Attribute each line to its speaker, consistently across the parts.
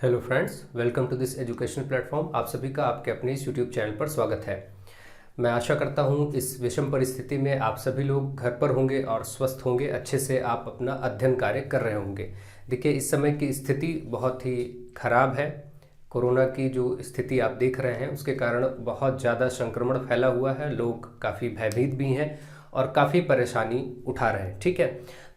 Speaker 1: Hello friends, welcome to this educational platform. आप सभी का आपके अपने इस यूट्यूब चैनल पर स्वागत है। मैं आशा करता हूं इस विषम परिस्थिति में आप सभी लोग घर पर होंगे और स्वस्थ होंगे, अच्छे से आप अपना अध्ययन कार्य कर रहे होंगे। देखिए, इस समय की स्थिति बहुत ही खराब है। कोरोना की जो स्थिति आप देख रहे हैं उसके कारण बहुत ज़्यादा संक्रमण फैला हुआ है। लोग काफ़ी भयभीत भी हैं और काफ़ी परेशानी उठा रहे हैं। ठीक है,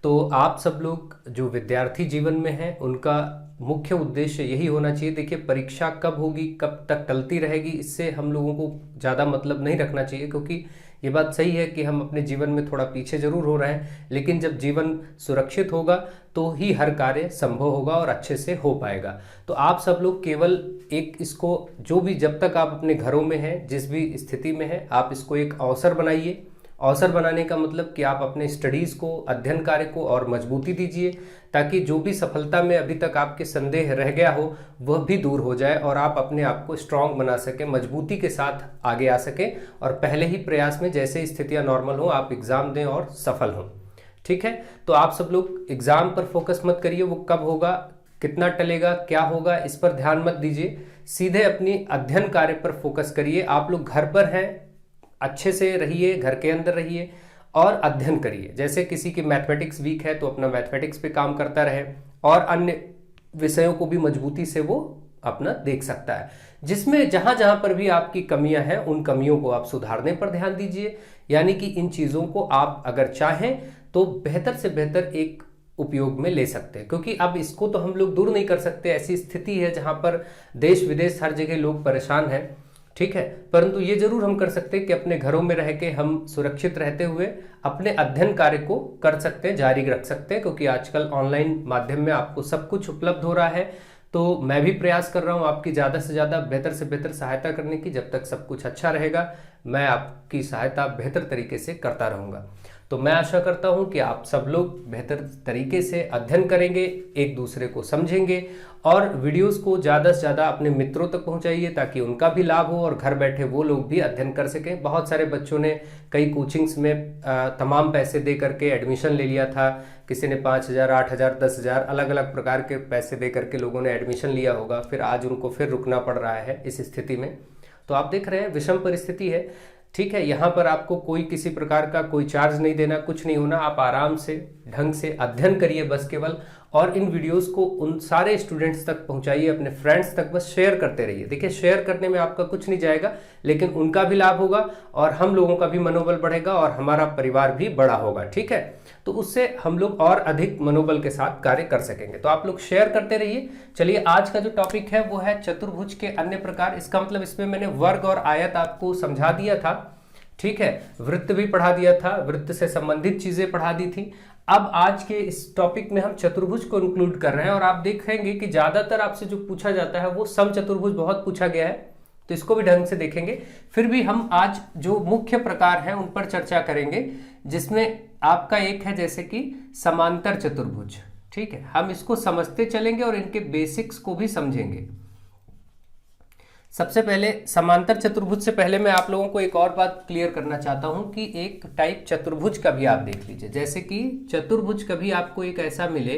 Speaker 1: तो आप सब लोग जो विद्यार्थी जीवन में हैं उनका मुख्य उद्देश्य यही होना चाहिए। देखिए, परीक्षा कब होगी, कब तक टलती रहेगी, इससे हम लोगों को ज़्यादा मतलब नहीं रखना चाहिए, क्योंकि ये बात सही है कि हम अपने जीवन में थोड़ा पीछे जरूर हो रहे हैं, लेकिन जब जीवन सुरक्षित होगा तो ही हर कार्य संभव होगा और अच्छे से हो पाएगा। तो आप सब लोग केवल एक इसको जो भी जब तक आप अपने घरों में हैं, जिस भी स्थिति में हैं, आप इसको एक अवसर बनाइए। अवसर बनाने का मतलब कि आप अपने स्टडीज़ को, अध्ययन कार्य को और मजबूती दीजिए, ताकि जो भी सफलता में अभी तक आपके संदेह रह गया हो वह भी दूर हो जाए और आप अपने आप को स्ट्रांग बना सकें, मजबूती के साथ आगे आ सकें और पहले ही प्रयास में जैसे स्थितियां नॉर्मल हो आप एग्ज़ाम दें और सफल हों। ठीक है, तो आप सब लोग एग्ज़ाम पर फोकस मत करिए, वो कब होगा, कितना टलेगा, क्या होगा, इस पर ध्यान मत दीजिए। सीधे अपनी अध्ययन कार्य पर फोकस करिए। आप लोग घर पर हैं, अच्छे से रहिए, घर के अंदर रहिए और अध्ययन करिए। जैसे किसी की मैथमेटिक्स वीक है तो अपना मैथमेटिक्स पे काम करता रहे और अन्य विषयों को भी मजबूती से वो अपना देख सकता है। जिसमें जहां जहां पर भी आपकी कमियां हैं उन कमियों को आप सुधारने पर ध्यान दीजिए। यानी कि इन चीज़ों को आप अगर चाहें तो बेहतर से बेहतर एक उपयोग में ले सकते हैं, क्योंकि अब इसको तो हम लोग दूर नहीं कर सकते। ऐसी स्थिति है जहां पर देश विदेश हर जगह लोग परेशान हैं। ठीक है, परंतु ये जरूर हम कर सकते हैं कि अपने घरों में रह के हम सुरक्षित रहते हुए अपने अध्ययन कार्य को कर सकते हैं, जारी रख सकते हैं, क्योंकि आजकल ऑनलाइन माध्यम में आपको सब कुछ उपलब्ध हो रहा है। तो मैं भी प्रयास कर रहा हूँ आपकी ज़्यादा से ज़्यादा बेहतर से बेहतर सहायता करने की। जब तक सब कुछ अच्छा रहेगा मैं आपकी सहायता बेहतर तरीके से करता रहूँगा। तो मैं आशा करता हूं कि आप सब लोग बेहतर तरीके से अध्ययन करेंगे, एक दूसरे को समझेंगे और वीडियोस को ज़्यादा से ज़्यादा अपने मित्रों तक पहुंचाइए ताकि उनका भी लाभ हो और घर बैठे वो लोग भी अध्ययन कर सकें। बहुत सारे बच्चों ने कई कोचिंग्स में तमाम पैसे दे करके एडमिशन ले लिया था। किसी ने 5,000, 8,000, 10,000 अलग अलग प्रकार के पैसे दे करके लोगों ने एडमिशन लिया होगा, फिर आज उनको फिर रुकना पड़ रहा है इस स्थिति में। तो आप देख रहे हैं विषम परिस्थिति है। ठीक है, यहाँ पर आपको कोई किसी प्रकार का कोई चार्ज नहीं देना, कुछ नहीं होना। आप आराम से ढंग से अध्ययन करिए बस केवल, और इन वीडियोस को उन सारे स्टूडेंट्स तक पहुंचाइए, अपने फ्रेंड्स तक बस शेयर करते रहिए। देखिए, शेयर करने में आपका कुछ नहीं जाएगा, लेकिन उनका भी लाभ होगा और हम लोगों का भी मनोबल बढ़ेगा और हमारा परिवार भी बड़ा होगा। ठीक है, तो उससे हम लोग और अधिक मनोबल के साथ कार्य कर सकेंगे। तो आप लोग शेयर करते रहिए। चलिए, आज का जो टॉपिक है वो है चतुर्भुज के अन्य प्रकार। इसका मतलब इसमें मैंने वर्ग और आयत आपको समझा दिया था। ठीक है, वृत्त भी पढ़ा दिया था, वृत्त से संबंधित चीजें पढ़ा दी थी। अब आज के इस टॉपिक में हम चतुर्भुज को इंक्लूड कर रहे हैं और आप देखेंगे कि ज्यादातर आपसे जो पूछा जाता है वो समचतुर्भुज बहुत पूछा गया है, तो इसको भी ढंग से देखेंगे। फिर भी हम आज जो मुख्य प्रकार हैं उन पर चर्चा करेंगे, जिसमें आपका एक है जैसे कि समांतर चतुर्भुज। ठीक है, हम इसको समझते चलेंगे और इनके बेसिक्स को भी समझेंगे। सबसे पहले समांतर चतुर्भुज से पहले मैं आप लोगों को एक और बात क्लियर करना चाहता हूं कि एक टाइप चतुर्भुज का भी आप देख लीजिए। जैसे कि चतुर्भुज कभी आपको एक ऐसा मिले,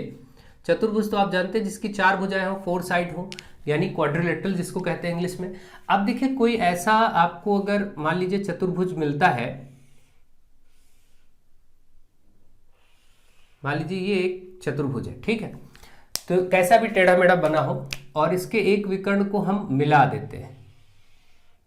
Speaker 1: चतुर्भुज तो आप जानते हैं जिसकी 4 भुजाएं हो, 4 साइड हो, यानी क्वाड्रिलेटरल जिसको कहते हैं इंग्लिश में। अब देखिए, कोई ऐसा आपको अगर मान लीजिए चतुर्भुज मिलता है, मान लीजिए ये एक चतुर्भुज है। ठीक है, तो कैसा भी टेढ़ा मेढ़ा बना हो और इसके एक विकर्ण को हम मिला देते हैं।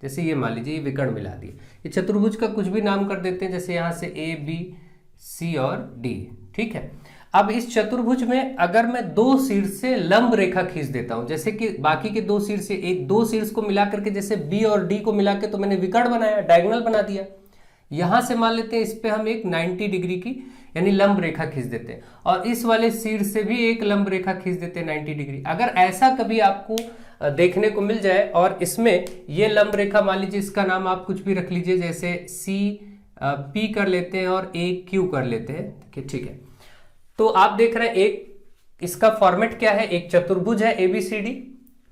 Speaker 1: जैसे ये मान लीजिए ये विकर्ण मिला दिए, ये चतुर्भुज का कुछ भी नाम कर देते हैं, जैसे यहां से ए, बी, सी और डी। ठीक है, अब इस चतुर्भुज में अगर मैं 2 शीर्ष से लंब रेखा खींच देता हूं, जैसे कि बाकी के 2 शीर्ष से एक 2 शीर्ष को मिला करके, जैसे बी और डी को मिला के तो मैंने विकर्ण बनाया, डायगोनल बना दिया। यहां से मान लेते हैं इस पे हम एक 90 डिग्री की यानी लंब रेखा खींच देते हैं और इस वाले शीर्ष से भी एक लंब रेखा खींच देते हैं 90 डिग्री। अगर ऐसा कभी आपको देखने को मिल जाए और इसमें ये लंब रेखा, मान लीजिए इसका नाम आप कुछ भी रख लीजिए, जैसे सी पी कर लेते हैं और ए क्यू कर लेते हैं। ठीक है, तो आप देख रहे हैं एक इसका फॉर्मेट क्या है, एक चतुर्भुज है ABCD।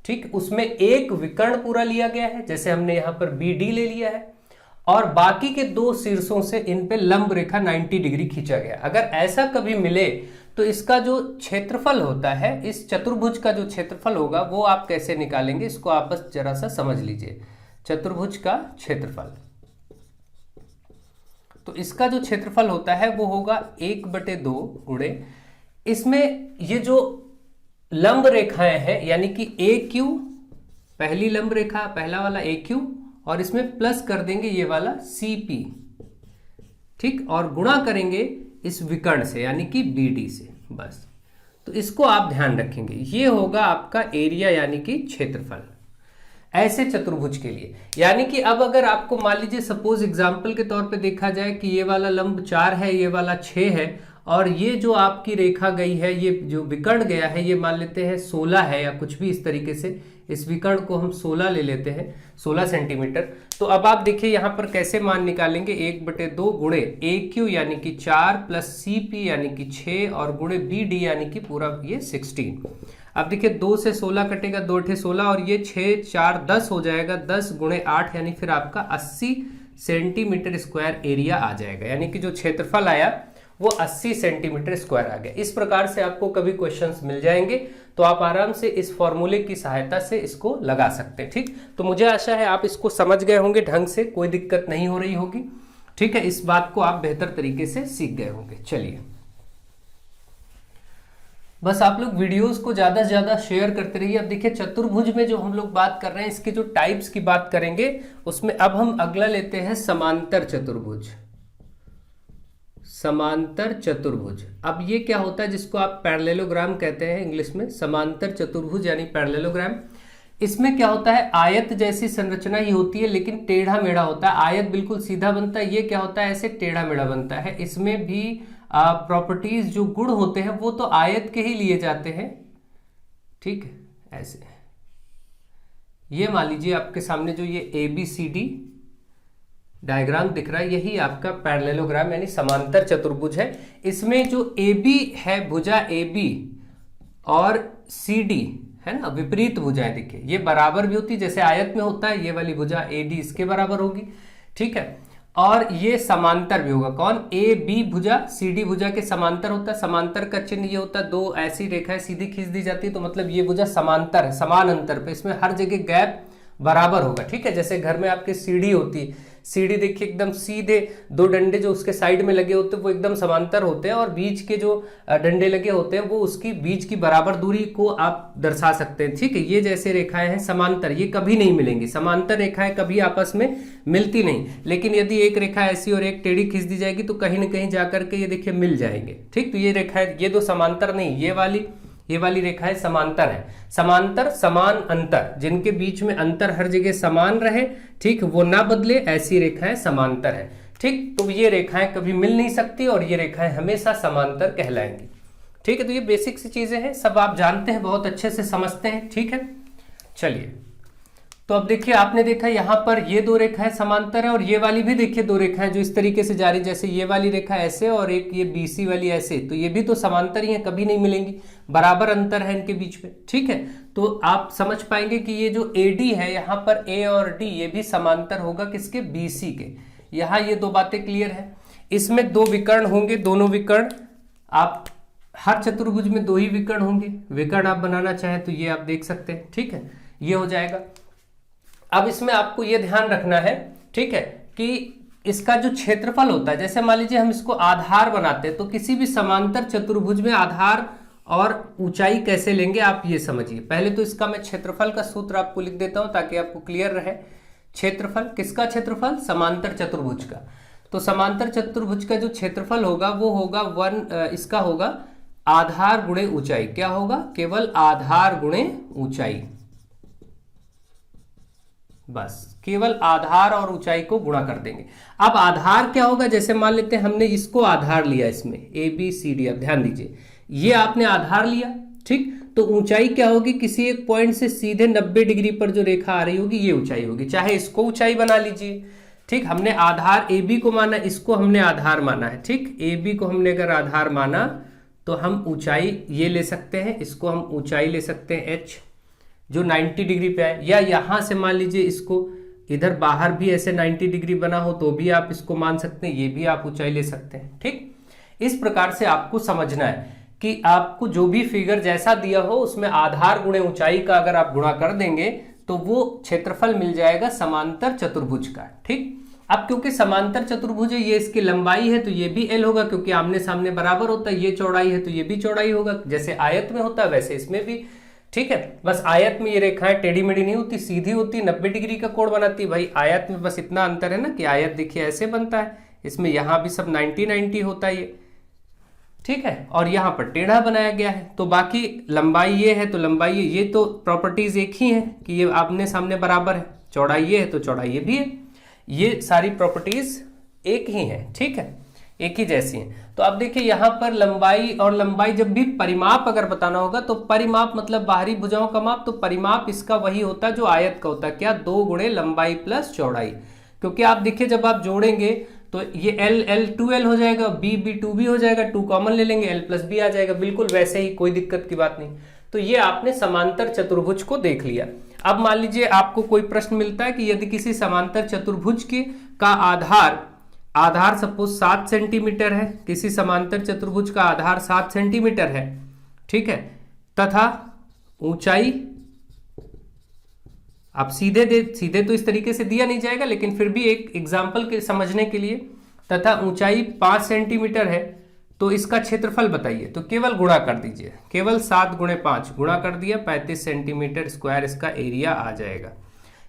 Speaker 1: ठीक, उसमें एक विकर्ण पूरा लिया गया है, जैसे हमने यहां पर BD ले लिया है और बाकी के 2 शीर्षों से इन पे लंब रेखा 90 डिग्री खींचा गया। अगर ऐसा कभी मिले तो इसका जो क्षेत्रफल होता है, इस चतुर्भुज का जो क्षेत्रफल होगा वो आप कैसे निकालेंगे, इसको आप बस जरा सा समझ लीजिए। चतुर्भुज का क्षेत्रफल, तो इसका जो क्षेत्रफल होता है वो होगा 1/2 गुणे, इसमें ये जो लंब रेखाएं हैं यानी कि ए क्यू, पहली लंब रेखा पहला वाला ए क्यू, और इसमें प्लस कर देंगे ये वाला सी पी, ठीक, और गुणा करेंगे इस विकर्ण से यानी कि बी डी से, बस। तो इसको आप ध्यान रखेंगे, ये होगा आपका एरिया यानी कि क्षेत्रफल ऐसे चतुर्भुज के लिए। यानी कि अब अगर आपको मान लीजिए सपोज एग्जांपल के तौर पे देखा जाए कि ये वाला लंब 4 है, ये वाला 6 है, और ये जो आपकी रेखा गई है, ये जो विकर्ण गया है, ये मान लेते हैं 16 है या कुछ भी इस तरीके से, इस विकर्ण को हम 16 ले लेते हैं, 16 सेंटीमीटर। तो अब आप देखिए यहाँ पर कैसे मान निकालेंगे, 1/2 गुणे ए क्यू यानी कि 4 प्लस सी पी यानी कि 6 और गुणे बी डी यानी कि पूरा ये 16। अब देखिए 2 से 16 कटेगा, 2 × 16 और ये 6 4 10 हो जाएगा, 10 गुणे 8 यानी फिर आपका 80 सेंटीमीटर स्क्वायर एरिया आ जाएगा, यानी कि जो क्षेत्रफल आया वो 80 सेंटीमीटर स्क्वायर आ गया। इस प्रकार से आपको कभी क्वेश्चंस मिल जाएंगे तो आप आराम से इस फॉर्मूले की सहायता से इसको लगा सकते हैं, ठीक। तो मुझे आशा है आप इसको समझ गए होंगे ढंग से, कोई दिक्कत नहीं हो रही होगी, ठीक है। इस बात को आप बेहतर तरीके से सीख गए होंगे। चलिए, बस आप लोग वीडियोस को ज्यादा से ज्यादा शेयर करते रहिए। अब देखिए चतुर्भुज में जो हम लोग बात कर रहे हैं, इसके जो टाइप्स की बात करेंगे उसमें अब हम अगला लेते हैं समांतर चतुर्भुज। समांतर चतुर्भुज, अब ये क्या होता है, जिसको आप पैरेललोग्राम कहते हैं इंग्लिश में, समांतर चतुर्भुज यानी पैरेललोग्राम। इसमें क्या होता है, आयत जैसी संरचना ही होती है लेकिन टेढ़ा मेढ़ा होता है। आयत बिल्कुल सीधा बनता है, ये क्या होता है, ऐसे टेढ़ा मेढ़ा बनता है। इसमें भी प्रॉपर्टीज जो गुण होते हैं वो तो आयत के ही लिए जाते हैं, ठीक है। ऐसे ये मान लीजिए आपके सामने जो ये ABCD डायग्राम दिख रहा है, यही आपका पैरेललोग्राम यानी समांतर चतुर्भुज है। इसमें जो AB है, भुजा AB और CD है ना, विपरीत भुजाएं, देखिए ये बराबर भी होती है, जैसे आयत में होता है, ये वाली भुजा AD इसके बराबर होगी, ठीक है। और ये समांतर भी होगा, कौन, AB भुजा CD भुजा के समांतर होता है। समांतर का चिन्ह ये होता है, 2 ऐसी रेखाएं सीधी खींच दी जाती है, तो मतलब ये भुजा समांतर है, समान अंतर पे, इसमें हर जगह गैप बराबर होगा, ठीक है। जैसे घर में आपके सीढ़ी होती है, सीढ़ी देखिए एकदम सीधे, 2 डंडे जो उसके साइड में लगे होते हैं वो एकदम समांतर होते हैं, और बीच के जो डंडे लगे होते हैं वो उसकी बीच की बराबर दूरी को आप दर्शा सकते हैं, ठीक है। ये जैसे रेखाएं हैं समांतर, ये कभी नहीं मिलेंगी, समांतर रेखाएं कभी आपस में मिलती नहीं। लेकिन यदि एक रेखा ऐसी और एक टेढ़ी खींच दी जाएगी तो कहीं ना कहीं जाकर के ये देखिए मिल जाएंगे, ठीक। तो ये रेखाएं, ये दो समांतर नहीं, ये वाली रेखाएं समांतर है। समांतर समान अंतर, जिनके बीच में अंतर हर जगह समान रहे, ठीक, वो ना बदले, ऐसी रेखाएं समांतर है, ठीक। तो ये रेखाएं कभी मिल नहीं सकती और ये रेखाएं हमेशा समांतर कहलाएंगी, ठीक है। तो ये बेसिक सी चीजें हैं, सब आप जानते हैं, बहुत अच्छे से समझते हैं, ठीक है। चलिए, तो अब देखिए आपने देखा यहाँ पर ये 2 रेखाएं समांतर है, और ये वाली भी देखिए 2 रेखाएं जो इस तरीके से जा रही, जैसे ये वाली रेखा ऐसे और एक ये BC वाली ऐसे, तो ये भी तो समांतर ही है, कभी नहीं मिलेंगी, बराबर अंतर है इनके बीच में, ठीक है। तो आप समझ पाएंगे कि ये जो AD है यहाँ पर, A और D ये भी समांतर होगा किसके, BC के। यहाँ ये 2 बातें क्लियर है। इसमें 2 विकर्ण होंगे, दोनों विकर्ण, आप हर चतुर्भुज में 2 ही विकर्ण होंगे, विकर्ण आप बनाना चाहें तो ये आप देख सकते हैं, ठीक है, ये हो जाएगा। अब इसमें आपको यह ध्यान रखना है, ठीक है, कि इसका जो क्षेत्रफल होता है, जैसे मान लीजिए हम इसको आधार बनाते हैं, तो किसी भी समांतर चतुर्भुज में आधार और ऊंचाई कैसे लेंगे आप ये समझिए। पहले तो इसका मैं क्षेत्रफल का सूत्र आपको लिख देता हूं ताकि आपको क्लियर रहे। क्षेत्रफल, किसका क्षेत्रफल, समांतर चतुर्भुज का। तो समांतर चतुर्भुज का जो क्षेत्रफल होगा वो होगा इसका होगा आधार गुणे ऊंचाई। क्या होगा, केवल आधार गुणे ऊंचाई, बस केवल आधार और ऊंचाई को गुणा कर देंगे। अब आधार क्या होगा, जैसे मान लेते हैं हमने इसको आधार लिया, इसमें ABCD, अब ध्यान दीजिए ये आपने आधार लिया, ठीक। तो ऊंचाई क्या होगी, किसी एक पॉइंट से सीधे 90 डिग्री पर जो रेखा आ रही होगी ये ऊंचाई होगी, चाहे इसको ऊंचाई बना लीजिए, ठीक। हमने आधार AB को माना, इसको हमने आधार माना है, ठीक। AB को हमने अगर आधार माना तो हम ऊंचाई ये ले सकते हैं, इसको हम ऊंचाई ले सकते हैं H, जो 90 डिग्री पे है, या यहां से मान लीजिए इसको इधर बाहर भी ऐसे 90 डिग्री बना हो तो भी आप इसको मान सकते हैं, ये भी आप ऊंचाई ले सकते हैं, ठीक। इस प्रकार से आपको समझना है कि आपको जो भी फिगर जैसा दिया हो उसमें आधार गुणे ऊंचाई का अगर आप गुणा कर देंगे तो वो क्षेत्रफल मिल जाएगा समांतर चतुर्भुज का। ठीक, अब क्योंकि समांतर चतुर्भुज है, ये इसकी लंबाई है तो ये भी एल होगा, क्योंकि आमने सामने बराबर होता है, ये चौड़ाई है तो ये भी चौड़ाई होगा, जैसे आयत में होता है वैसे इसमें भी। ठीक है, बस आयत में ये रेखाएं टेढ़ी मेढ़ी नहीं होती, सीधी होती, 90 डिग्री का कोण बनाती है। भाई आयत में बस इतना अंतर है ना कि आयत देखिए ऐसे बनता है, इसमें यहां भी सब 90-90 होता है ये। ठीक है, और यहाँ पर टेढ़ा बनाया गया है, तो बाकी लंबाई ये है तो लंबाई ये तो प्रॉपर्टीज एक ही है कि ये आमने सामने बराबर है, चौड़ाई ये है तो चौड़ाई ये भी है, ये सारी प्रॉपर्टीज एक ही है। ठीक है, एक ही जैसी हैं। तो अब देखिए यहाँ पर लंबाई और लंबाई, जब भी परिमाप अगर बताना होगा तो परिमाप मतलब बाहरी भुजाओं का माप, तो परिमाप इसका वही होता है जो आयत का होता है, क्या, 2 गुणे लंबाई प्लस चौड़ाई। क्योंकि आप देखिए जब आप जोड़ेंगे तो ये L 2L हो जाएगा, B 2B हो जाएगा, 2 कॉमन ले लेंगे, L प्लस B आ जाएगा, बिल्कुल वैसे ही, कोई दिक्कत की बात नहीं। तो ये आपने समांतर चतुर्भुज को देख लिया। अब मान लीजिए आपको कोई प्रश्न मिलता है कि यदि किसी समांतर चतुर्भुज के का आधार सपोज 7 सेंटीमीटर है, किसी समांतर चतुर्भुज का आधार 7 सेंटीमीटर है, ठीक है, तथा ऊंचाई, आप सीधे तो इस तरीके से दिया नहीं जाएगा, लेकिन फिर भी एक एग्जाम्पल के समझने के लिए, तथा ऊंचाई 5 सेंटीमीटर है, तो इसका क्षेत्रफल बताइए। तो केवल गुणा कर दीजिए, केवल 7 गुणे 5 गुणा कर दिया, 35 सेंटीमीटर स्क्वायर इसका एरिया आ जाएगा।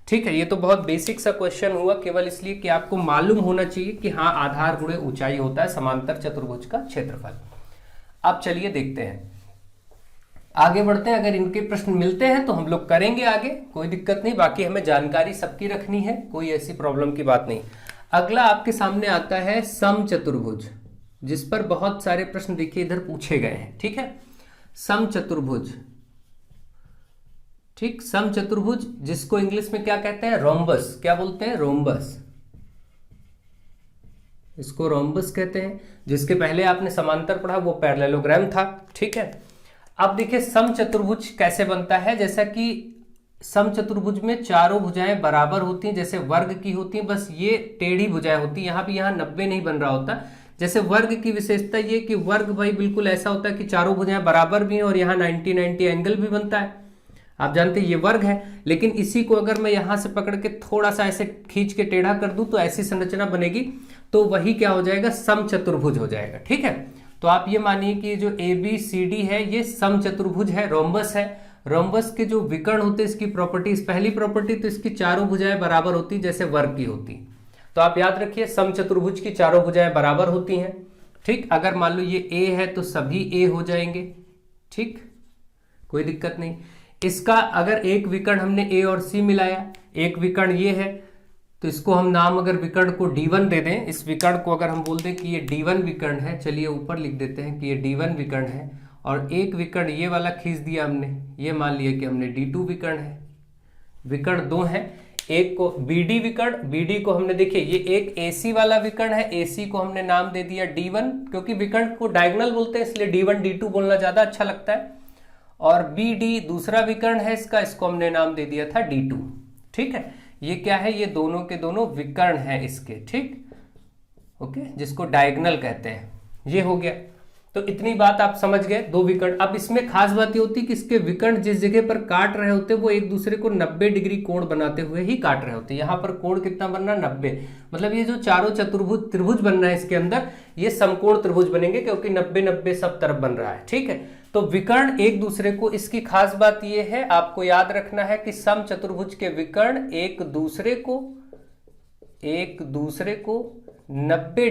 Speaker 1: ठीक है, ये तो बहुत बेसिक सा क्वेश्चन हुआ, केवल इसलिए कि आपको मालूम होना चाहिए कि हाँ आधार गुणे ऊंचाई होता है समांतर चतुर्भुज का क्षेत्रफल। अब चलिए देखते हैं, आगे बढ़ते हैं। अगर इनके प्रश्न मिलते हैं तो हम लोग करेंगे आगे, कोई दिक्कत नहीं, बाकी हमें जानकारी सबकी रखनी है, कोई ऐसी प्रॉब्लम की बात नहीं। अगला आपके सामने आता है समचतुर्भुज, जिस पर बहुत सारे प्रश्न देखिए इधर पूछे गए हैं। ठीक है, समचतुर्भुज, ठीक, समचतुर्भुज जिसको इंग्लिश में क्या कहते हैं, रोम्बस, क्या बोलते हैं, रोम्बस, इसको रोम्बस कहते हैं। जिसके पहले आपने समांतर पढ़ा वो पैरेललोग्राम था। ठीक है, अब देखिए समचतुर्भुज कैसे बनता है, जैसा कि समचतुर्भुज में चारों भुजाएं बराबर होती हैं, जैसे वर्ग की होती हैं, बस ये टेढ़ी भुजाएं होती हैं, यहाँ भी यहाँ 90 नहीं बन रहा होता। जैसे वर्ग की विशेषता ये कि वर्ग भाई बिल्कुल ऐसा होता है कि चारों भुजाएं बराबर भी हैं और यहाँ 90-90 एंगल भी बनता है, आप जानते हैं ये वर्ग है। लेकिन इसी को अगर मैं यहाँ से पकड़ के थोड़ा सा ऐसे खींच के टेढ़ा कर दूं तो ऐसी संरचना बनेगी, तो वही क्या हो जाएगा, समचतुर्भुज हो जाएगा। ठीक है, तो आप ये मानिए कि जो ABCD है ये समचतुर्भुज है, रोम्बस है। रोम्बस के जो विकर्ण होते हैं, इसकी प्रॉपर्टीज, पहली प्रॉपर्टी तो इसकी चारों भुजाएं बराबर होती जैसे वर्ग की होती, तो आप याद रखिए समचतुर्भुज की चारों भुजाएं बराबर होती हैं। ठीक, अगर मान लो ये A है तो सभी A हो जाएंगे। ठीक, कोई दिक्कत नहीं। इसका अगर एक विकर्ण हमने A और C मिलाया, एक विकर्ण ये है, तो इसको हम नाम अगर विकर्ण को D1 दे दें, इस विकर्ण को अगर हम बोल दें कि ये D1 विकर्ण है, चलिए ऊपर लिख देते हैं कि ये D1 विकर्ण है, और एक विकर्ण ये वाला खींच दिया हमने, ये मान लिया कि हमने D2 विकर्ण है। विकर्ण 2 है, एक को BD विकर्ण, BD को हमने देखिए ये एक AC वाला विकर्ण है, AC को हमने नाम दे दिया D1, क्योंकि विकर्ण को डायगोनल बोलते हैं इसलिए D1 D2 बोलना ज्यादा अच्छा लगता है। और BD दूसरा विकर्ण है इसका, इसको हमने नाम दे दिया था D2। ठीक है, ये क्या है, ये दोनों के दोनों विकर्ण हैं इसके। ठीक, ओके, जिसको डायगोनल कहते हैं, ये हो गया। तो इतनी बात आप समझ गए, 2 विकर्ण। अब इसमें खास बात ये होती है कि इसके विकर्ण जिस जगह पर काट रहे होते हैं वो एक दूसरे को 90 डिग्री कोण बनाते हुए ही काट रहे होते हैं। यहाँ पर कोण कितना बन रहा है, 90, मतलब ये जो चारों त्रिभुज बन रहा है इसके अंदर, ये समकोण त्रिभुज बनेंगे, क्योंकि 90-90 सब तरफ बन रहा है। ठीक है, तो विकर्ण एक दूसरे को, इसकी खास बात यह है, आपको याद रखना है कि समचतुर्भुज के विकर्ण एक दूसरे को 90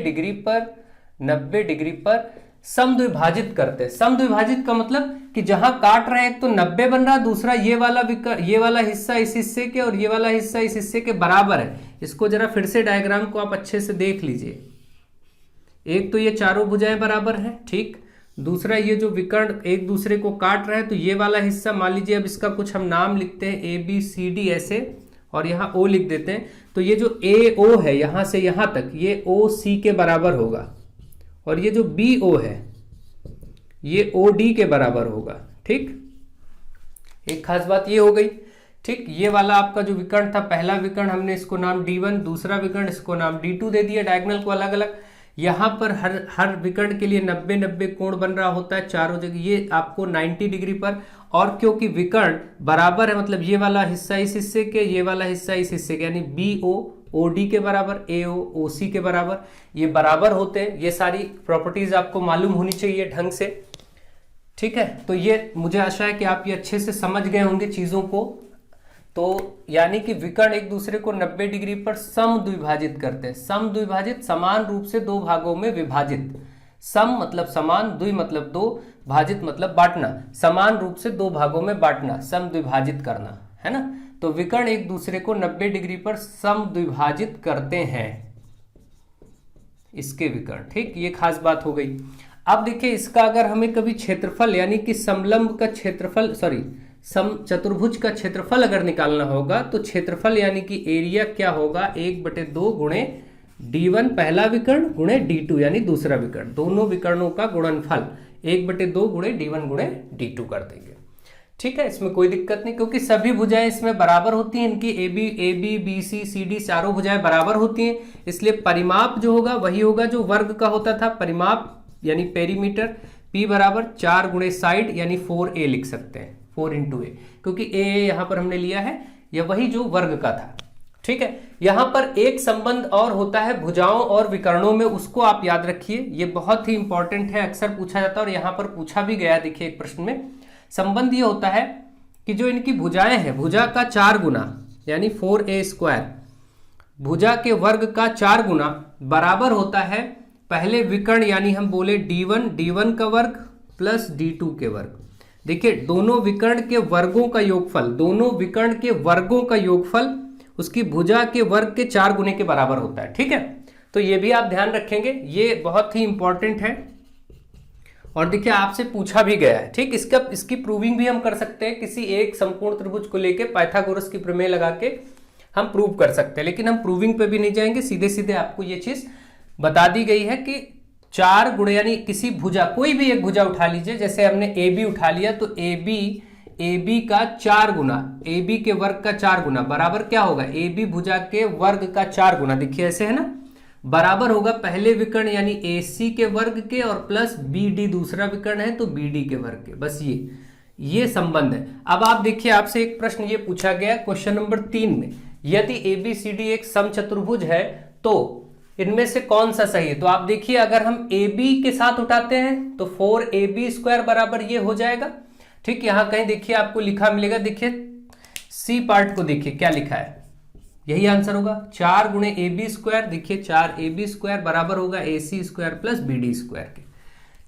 Speaker 1: डिग्री पर समद्विभाजित करते हैं। समद्विभाजित का मतलब कि जहां काट रहे हैं एक तो 90 बन रहा, दूसरा ये वाला हिस्सा इस हिस्से के और ये वाला हिस्सा इस हिस्से के बराबर है। इसको जरा फिर से डायग्राम को आप अच्छे से देख लीजिए। एक तो ये चारों भुजाएं बराबर हैं, ठीक, दूसरा ये जो विकर्ण एक दूसरे को काट रहे हैं, तो ये वाला हिस्सा मान लीजिए, अब इसका कुछ हम नाम लिखते हैं ABCD ऐसे, और यहाँ O लिख देते हैं। तो ये जो AO है यहां से यहां तक, ये OC के बराबर होगा, और ये जो BO है ये OD के बराबर होगा। ठीक, एक खास बात ये हो गई। ठीक, ये वाला आपका जो विकर्ण था, पहला विकर्ण हमने इसको नाम D1, दूसरा विकर्ण इसको नाम D2 दे दिया, डायगोनल को अलग अलग। यहाँ पर हर विकर्ण के लिए 90-90 कोण बन रहा होता है चारों जगह, ये आपको 90 डिग्री पर। और क्योंकि विकर्ण बराबर है, मतलब ये वाला हिस्सा इस हिस्से के, ये वाला हिस्सा इस हिस्से के, यानी BO OD के बराबर, AO OC के बराबर, ये बराबर होते हैं। ये सारी प्रॉपर्टीज आपको मालूम होनी चाहिए ढंग से, ठीक है। तो ये मुझे आशा है कि आप ये अच्छे से समझ गए होंगे चीजों को। तो यानी कि विकर्ण एक दूसरे को 90 डिग्री पर समद्विभाजित करते हैं। समद्विभाजित समान रूप से दो भागों में विभाजित, सम मतलब समान, द्वि मतलब दो, भाजित मतलब बांटना, समान रूप से दो भागों में बांटना, समद्विभाजित करना, है ना। तो विकर्ण एक दूसरे को 90 डिग्री पर समद्विभाजित करते हैं, इसके विकर्ण, ठीक, ये खास बात हो गई। अब देखिए इसका अगर हमें कभी क्षेत्रफल यानी कि समलंब का क्षेत्रफल, सॉरी समचतुर्भुज का क्षेत्रफल अगर निकालना होगा तो क्षेत्रफल यानी कि एरिया क्या होगा, 1/2 गुणे D1 पहला विकर्ण गुणे D2 यानी दूसरा विकर्ण, दोनों विकर्णों का गुणनफल 1/2 गुणे D1 गुणे D2 कर देंगे, ठीक है। इसमें कोई दिक्कत नहीं, क्योंकि सभी भुजाएं इसमें बराबर होती हैं, इनकी AB BC CD चारों भुजाएं बराबर होती हैं, इसलिए परिमाप जो होगा वही होगा जो वर्ग का होता था। परिमाप यानी पेरीमीटर P बराबर 4 गुणे साइड यानी 4A लिख सकते हैं, 4 × A, क्योंकि A यहां पर हमने लिया है, यह वही जो वर्ग का था, ठीक है। यहां पर एक संबंध और होता है भुजाओं और विकर्णों में, उसको आप याद रखिए, ये बहुत ही इंपॉर्टेंट है, अक्सर पूछा जाता है और यहां पर पूछा भी गया। देखिए एक प्रश्न में संबंध ये होता है कि जो इनकी भुजाएं हैं, भुजा का 4 गुना यानी 4A², भुजा के वर्ग का 4 गुना बराबर होता है पहले विकर्ण यानी हम बोले D1 का वर्ग प्लस D2 के वर्ग। देखिए दोनों विकर्ण के वर्गों का योगफल, दोनों विकर्ण के वर्गों का योगफल उसकी भुजा के वर्ग के 4 गुने के बराबर होता है, ठीक है। तो ये भी आप ध्यान रखेंगे, ये बहुत ही इंपॉर्टेंट है और देखिए आपसे पूछा भी गया है, ठीक। इसकी प्रूविंग भी हम कर सकते हैं, किसी एक समकोण त्रिभुज को लेके पाइथागोरस की प्रमेय लगा के हम प्रूव कर सकते हैं, लेकिन हम प्रूविंग पे भी नहीं जाएंगे, सीधे सीधे आपको ये चीज बता दी गई है कि 4 गुणे यानी किसी भुजा, कोई भी एक भुजा उठा लीजिए, जैसे हमने AB उठा लिया तो AB का 4 गुना, AB के वर्ग का 4 गुना बराबर क्या होगा, AB भुजा के वर्ग का 4 गुना, देखिए ऐसे है ना, बराबर होगा पहले विकर्ण यानी AC के वर्ग के और प्लस BD दूसरा विकर्ण है तो BD के वर्ग के। बस ये संबंध है। अब आप देखिए आपसे एक प्रश्न ये पूछा गया क्वेश्चन नंबर 3 में, यदि ABCD एक समचतुर्भुज है तो इनमें से कौन सा सही है। तो आप देखिए अगर हम AB के साथ उठाते हैं तो 4AB² बराबर ये हो जाएगा, ठीक। यहां कहीं देखिए आपको लिखा मिलेगा, देखिए C पार्ट को देखिए क्या लिखा है, यही आंसर होगा 4 गुणे AB², देखिए 4AB² बराबर होगा AC² प्लस BD² के,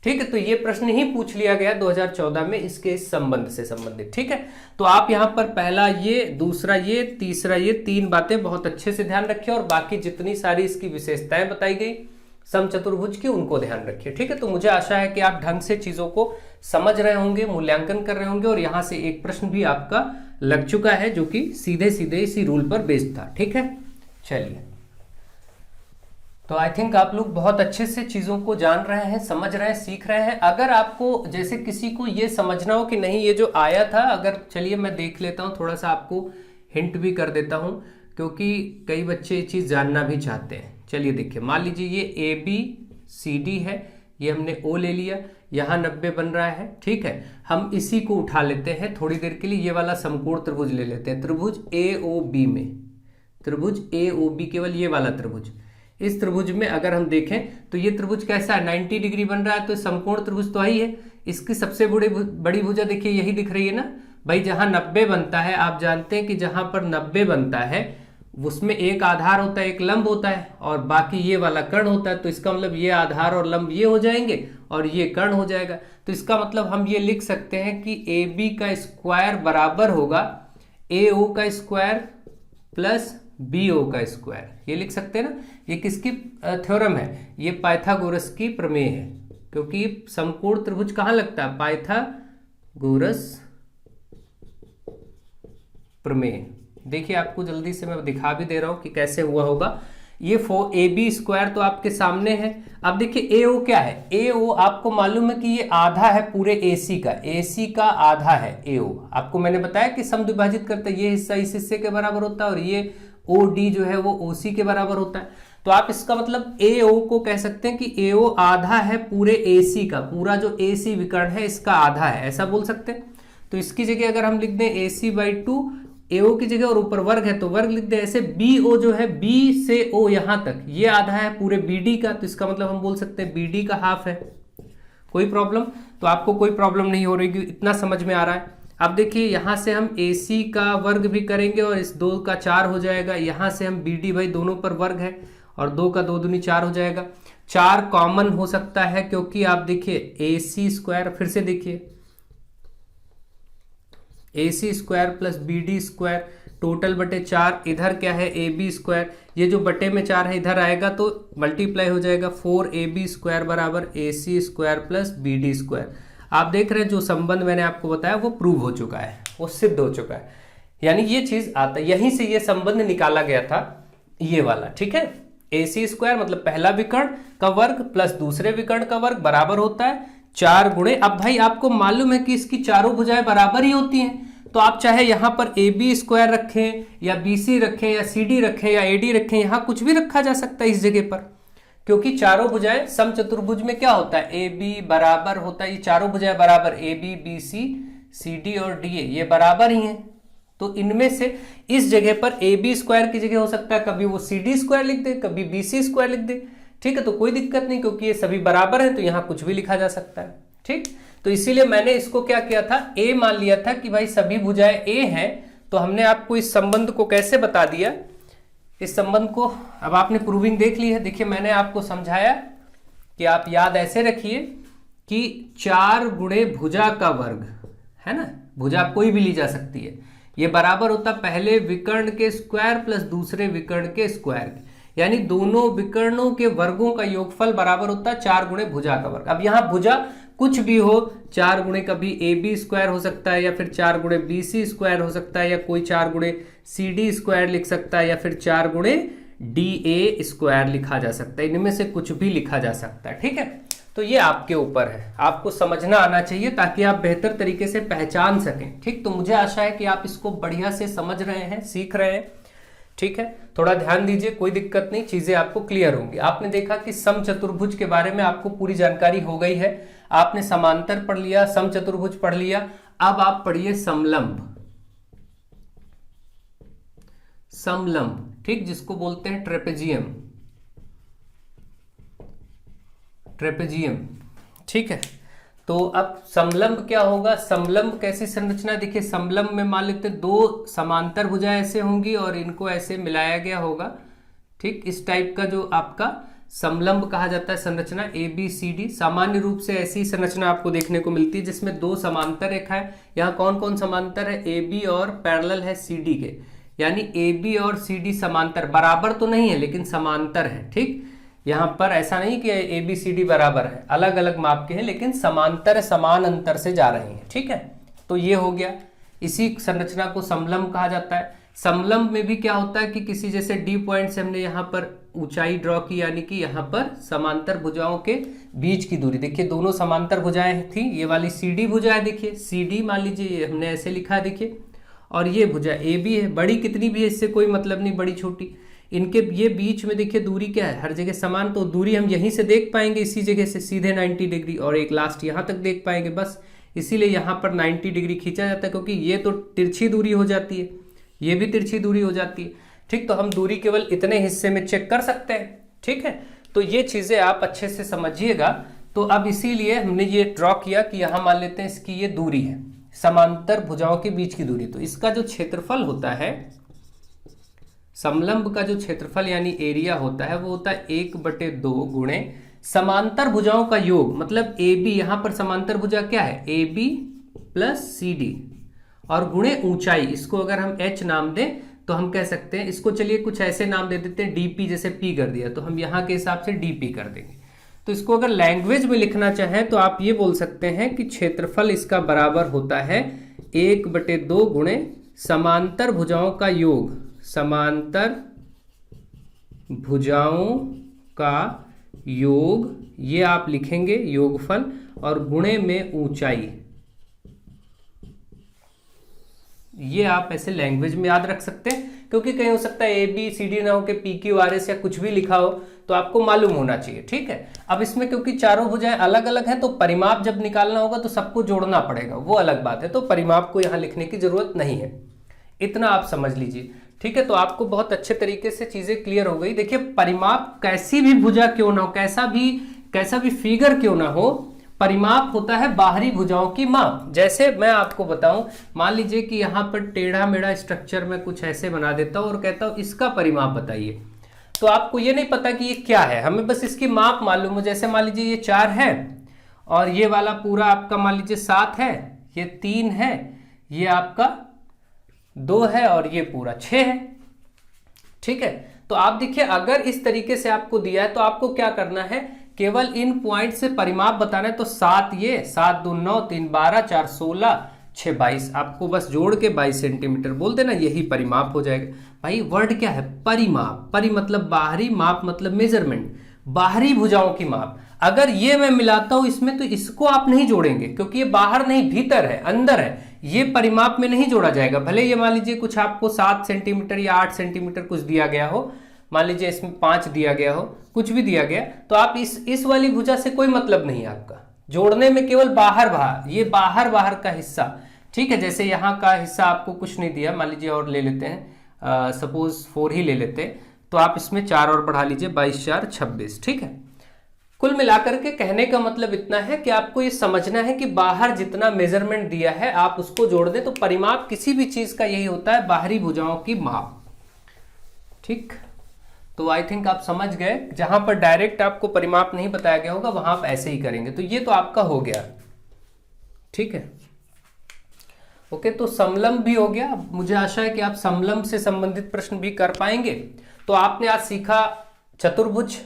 Speaker 1: ठीक है। तो ये प्रश्न ही पूछ लिया गया 2014 में इसके इस संबंध से संबंधित, ठीक है। तो आप यहां पर पहला ये, दूसरा ये, तीसरा ये, 3 बातें बहुत अच्छे से ध्यान रखिए और बाकी जितनी सारी इसकी विशेषताएं बताई गई समचतुर्भुज की उनको ध्यान रखिए, ठीक है। तो मुझे आशा है कि आप ढंग से चीजों को समझ रहे होंगे, मूल्यांकन कर रहे होंगे और यहां से एक प्रश्न भी आपका लग चुका है जो कि सीधे सीधे इसी रूल पर बेस्ड था, ठीक है। चलिए, तो आई थिंक आप लोग बहुत अच्छे से चीजों को जान रहे हैं, समझ रहे हैं, सीख रहे हैं। अगर आपको जैसे किसी को ये समझना हो कि नहीं ये जो आया था, अगर चलिए मैं देख लेता हूँ, थोड़ा सा आपको हिंट भी कर देता हूँ क्योंकि कई बच्चे ये चीज जानना भी चाहते हैं। चलिए देखिए, मान लीजिए ये ABCD है, ये हमने O ले लिया, यहाँ 90 बन रहा है, ठीक है। हम इसी को उठा लेते हैं थोड़ी देर के लिए, ये वाला समकोण त्रिभुज ले लेते हैं, त्रिभुज AOB में, त्रिभुज AOB केवल ये वाला त्रिभुज, इस त्रिभुज में अगर हम देखें तो ये त्रिभुज कैसा है, 90 डिग्री बन रहा है, तो समकोण त्रिभुज तो ही है। इसकी सबसे बड़ी भुजा देखिए यही दिख रही है ना भाई, जहां 90 बनता है, आप जानते हैं कि जहां पर 90 बनता है उसमें एक आधार होता है, एक लंब होता है और बाकी ये वाला कर्ण होता है। तो इसका मतलब ये आधार और लंब ये हो जाएंगे और ये कर्ण हो जाएगा। तो इसका मतलब हम ये लिख सकते हैं कि AB का स्क्वायर बराबर होगा AO का स्क्वायर प्लस BO का स्क्वायर, ये लिख सकते हैं ना। ये किसकी थ्योरम है, ये पाइथागोरस की प्रमेय है, क्योंकि समकोण त्रिभुज कहां लगता है, पाइथागोरस प्रमेय। देखिए आपको जल्दी से मैं दिखा भी दे रहा हूं कि कैसे हुआ होगा। ये AB² तो आपके सामने है। अब देखिए AO क्या है, AO आपको मालूम है कि ये आधा है पूरे AC का आधा है AO। आपको मैंने बताया कि समद्विभाजित करता है, ये हिस्सा इस हिस्से के बराबर होता है और ये OD जो है वो OC के बराबर होता है। तो तो आप इसका मतलब AO को कह सकते हैं कि AO आधा है पूरे AC का, पूरा जो AC विकर्ण है इसका आधा है, ऐसा बोल सकते हैं। तो इसकी जगह अगर हम लिख दें AC/2, AO की जगह और ऊपर वर्ग है तो वर्ग लिख दें ऐसे। BO जो है B से O यहां तक ये आधा है पूरे BD का, तो इसका मतलब हम बोल सकते हैं BD का हाफ है। कोई प्रॉब्लम? तो आपको कोई प्रॉब्लम नहीं हो रही, इतना समझ में आ रहा है। अब देखिए यहां से हम AC का वर्ग भी करेंगे और इस 2 का 4 हो जाएगा, यहां से हम BD, भाई दोनों पर वर्ग है और 2 का 2 दूनी 4 हो जाएगा। 4 कॉमन हो सकता है क्योंकि आप देखिए AC², फिर से देखिए AC² प्लस BD² टोटल बटे 4, इधर क्या है AB², ये जो बटे में 4 है इधर आएगा तो मल्टीप्लाई हो जाएगा 4AB² बराबर AC² प्लस BD²। आप देख रहे हैं जो संबंध मैंने आपको बताया वो प्रूव हो चुका है, वो सिद्ध हो चुका है, यानी ये चीज आता है, यहीं से ये संबंध निकाला गया था ये वाला, ठीक है। AC² मतलब पहला विकर्ण का वर्ग प्लस दूसरे विकर्ण का वर्ग बराबर होता है 4 गुणे, अब भाई आपको मालूम है कि इसकी चारों भुजाएं बराबर ही होती हैं, तो आप चाहे यहां पर AB² रखें या BC रखें या CD रखें या AD रखें, यहां कुछ भी रखा जा सकता है इस जगह पर, क्योंकि चारों भुजाएं समचतुर्भुज में क्या होता है AB बराबर होता है, ये चारों भुजाएं बराबर AB BC CD और DA ये बराबर ही हैं, तो इनमें से इस जगह पर AB² की जगह हो सकता है कभी वो CD² लिख दे, कभी BC² लिख दे, ठीक है, तो कोई दिक्कत नहीं क्योंकि ये सभी बराबर हैं तो यहां कुछ भी लिखा जा सकता है, ठीक। तो इसीलिए मैंने इसको क्या किया था, A मान लिया था कि भाई सभी भुजाएं A हैं, तो हमने आपको इस संबंध को कैसे बता दिया, इस संबंध को अब आपने प्रूविंग देख ली है। देखिए मैंने आपको समझाया कि आप याद ऐसे रखिए कि 4 गुणे भुजा का वर्ग है ना, भुजा कोई भी ली जा सकती है, ये बराबर होता पहले विकर्ण के स्क्वायर प्लस दूसरे विकर्ण के स्क्वायर, यानी दोनों विकर्णों के वर्गों का योगफल बराबर होता है 4 गुणे भुजा का वर्ग। अब यहां भुजा कुछ भी हो, 4 गुणे कभी AB² हो सकता है या फिर 4 गुणे BC² हो सकता है या कोई 4 गुणे CD² लिख सकता है या फिर 4 गुणे DA² लिखा जा सकता है, इनमें से कुछ भी लिखा जा सकता है, ठीक है। तो ये आपके ऊपर है, आपको समझना आना चाहिए ताकि आप बेहतर तरीके से पहचान सकें, ठीक। तो मुझे आशा है कि आप इसको बढ़िया से समझ रहे हैं, सीख रहे हैं, ठीक है। थोड़ा ध्यान दीजिए, कोई दिक्कत नहीं, चीजें आपको क्लियर होंगी। आपने देखा कि समचतुर्भुज के बारे में आपको पूरी जानकारी हो गई है, आपने समांतर पढ़ लिया, समचतुर्भुज पढ़ लिया, अब आप पढ़िए समलंब, समलंब, ठीक, जिसको बोलते हैं ट्रेपेजियम, ट्रेपेजियम, ठीक है। तो अब समलंब क्या होगा, समलंब कैसी संरचना, देखिए समलंब में मान लेते 2 समांतर भुजाएं ऐसे होंगी और इनको ऐसे मिलाया गया होगा, ठीक, इस टाइप का जो आपका समलंब कहा जाता है संरचना ABCD। सामान्य रूप से ऐसी संरचना आपको देखने को मिलती है जिसमें 2 समांतर रेखाएं, यहाँ कौन कौन समांतर है, AB और पैरेलल है CD के, यानी AB और CD समांतर, बराबर तो नहीं है लेकिन समांतर है, ठीक। यहाँ पर ऐसा नहीं कि ABCD बराबर है, अलग अलग माप के हैं लेकिन समांतर, समान अंतर से जा रहे हैं, ठीक है। तो ये हो गया, इसी संरचना को समलंब कहा जाता है। समलंब में भी क्या होता है कि किसी जैसे D पॉइंट से हमने यहाँ पर ऊंचाई ड्रॉ की, यानी कि यहाँ पर समांतर भुजाओं के बीच की दूरी, देखिए दोनों समांतर भुजाएं थी, ये वाली CD भुजा है, देखिए CD मान लीजिए, ये हमने ऐसे लिखा है देखिए, और ये भुजा AB है, बड़ी कितनी भी है इससे कोई मतलब नहीं, बड़ी छोटी, इनके ये बीच में देखिए दूरी क्या है, हर जगह समान, तो दूरी हम यहीं से देख पाएंगे, इसी जगह से सीधे 90 डिग्री, और एक लास्ट यहाँ तक देख पाएंगे, बस इसीलिए यहाँ पर 90 डिग्री खींचा जाता है, क्योंकि ये तो तिरछी दूरी हो जाती है, ये भी तिरछी दूरी हो जाती है, ठीक। तो हम दूरी केवल इतने हिस्से में चेक कर सकते हैं, ठीक है। तो ये चीजें आप अच्छे से समझिएगा। तो अब इसीलिए हमने ये ड्रॉ किया कि यहाँ मान लेते हैं इसकी ये दूरी है, समांतर भुजाओं के बीच की दूरी, तो इसका जो क्षेत्रफल होता है, समलंब का जो क्षेत्रफल यानी एरिया होता है, वो होता है 1/2 गुणे समांतर भुजाओं का योग, मतलब AB, यहां पर समांतर भुजा क्या है AB प्लस CD, और गुणे ऊंचाई, इसको अगर हम H नाम दें तो हम कह सकते हैं इसको, चलिए कुछ ऐसे नाम दे देते हैं, DP, जैसे P कर दिया तो हम यहाँ के हिसाब से DP कर देंगे। तो इसको अगर लैंग्वेज में लिखना चाहें तो आप ये बोल सकते हैं कि क्षेत्रफल इसका बराबर होता है 1/2 गुणे समांतर भुजाओं का योग, समांतर भुजाओं का योग, ये आप लिखेंगे योगफल, और गुणे में ऊंचाई, ये आप ऐसे लैंग्वेज में याद रख सकते हैं, क्योंकि कहीं हो सकता है ABCD ना हो के PQRS या कुछ भी लिखा हो, तो आपको मालूम होना चाहिए। ठीक है, अब इसमें क्योंकि चारों भुजाएं अलग अलग हैं, तो परिमाप जब निकालना होगा तो सबको जोड़ना पड़ेगा, वो अलग बात है, तो परिमाप को यहाँ लिखने की जरूरत नहीं है, इतना आप समझ लीजिए। ठीक है, तो आपको बहुत अच्छे तरीके से चीजें क्लियर हो गई। देखिए, परिमाप कैसी भी भुजा क्यों ना हो, कैसा भी फिगर क्यों ना हो, परिमाप होता है बाहरी भुजाओं की माप। जैसे मैं आपको बताऊं, मान लीजिए कि यहाँ पर टेढ़ा मेढ़ा स्ट्रक्चर में कुछ ऐसे बना देता हूं और कहता हूं इसका परिमाप बताइए, तो आपको ये नहीं पता कि ये क्या है, हमें बस इसकी माप मालूम हो। जैसे मान लीजिए ये 4 है और ये वाला पूरा आपका मान लीजिए 7 है, ये 3 है, ये आपका 2 है और ये पूरा 6 है। ठीक है, तो आप देखिए अगर इस तरीके से आपको दिया है तो आपको क्या करना है, केवल इन पॉइंट से परिमाप बताना है। तो 7 ये 7 2 9 3 12 4 16 6 22, आपको बस जोड़ के 22 सेंटीमीटर बोल देना, यही परिमाप हो जाएगा। भाई वर्ड क्या है, परिमाप, परि मतलब बाहरी, माप मतलब मेजरमेंट, बाहरी भुजाओं की माप। अगर ये मैं मिलाता हूं इसमें तो इसको आप नहीं जोड़ेंगे, क्योंकि ये बाहर नहीं भीतर है, अंदर है, ये परिमाप में नहीं जोड़ा जाएगा। भले ये मान लीजिए कुछ आपको 7 सेंटीमीटर या 8 सेंटीमीटर कुछ दिया गया हो, मान लीजिए इसमें 5 दिया गया हो, कुछ भी दिया गया, तो आप इस वाली भुजा से कोई मतलब नहीं है आपका, जोड़ने में केवल बाहर, ये बाहर का हिस्सा। ठीक है, जैसे यहाँ का हिस्सा आपको कुछ नहीं दिया, मान लीजिए और ले लेते हैं, सपोज 4 ही ले लेते हैं, तो आप इसमें 4 और बढ़ा लीजिए, 22 4 26। ठीक है, कुल मिलाकर के कहने का मतलब इतना है कि आपको ये समझना है कि बाहर जितना मेजरमेंट दिया है आप उसको जोड़ दें, तो परिमाप किसी भी चीज का यही होता है, बाहरी भुजाओं की माप। ठीक, तो आई थिंक आप समझ गए, जहां पर डायरेक्ट आपको परिमाप नहीं बताया गया होगा वहां आप ऐसे ही करेंगे। तो ये तो आपका हो गया। ठीक है, ओके, तो समलंब भी हो गया। मुझे आशा है कि आप समलंब से संबंधित प्रश्न भी कर पाएंगे। तो आपने आज सीखा चतुर्भुज,